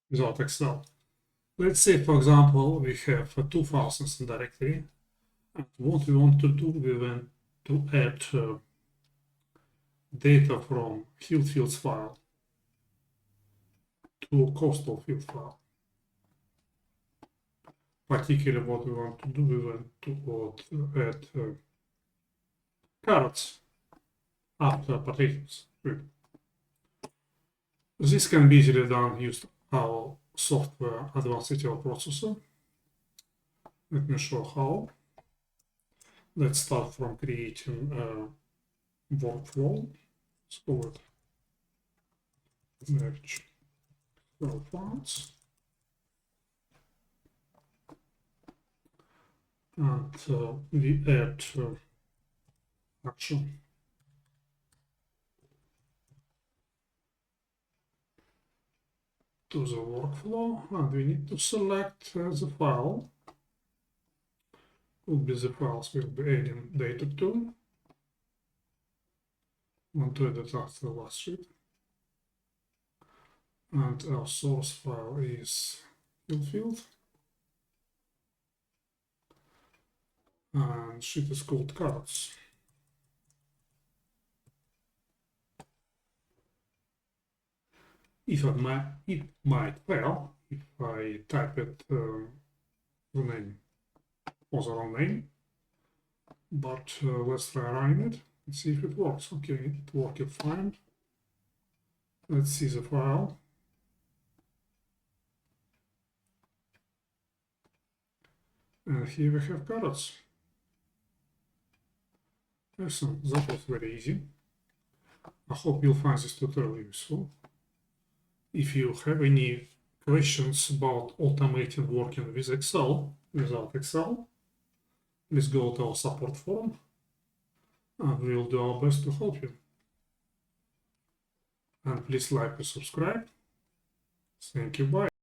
without Excel. Let's say, for example, we have two files in the directory, and what we want to do, we want to add data from fields file to coastal field file. Particularly what we want to do, we want to add carrots after potatoes. This can be easily done using our software Advanced ETL Processor. Let me show how. Let's start from creating a workflow. Let's call it merge cell files. And we add action. To the workflow, and we need to select the file. Will be the files we'll be adding data to. Want to edit after the last sheet. And our source file is field. And sheet is called cards. It might fail if I type it the name or the wrong name, but let's try running it and see if it works. Okay, it worked fine. Let's see the file. And here we have carrots. Excellent, that was very easy. I hope you'll find this tutorial useful. If you have any questions about automating working with Excel, without Excel, please go to our support forum and we'll do our best to help you. And please like and subscribe. Thank you, bye.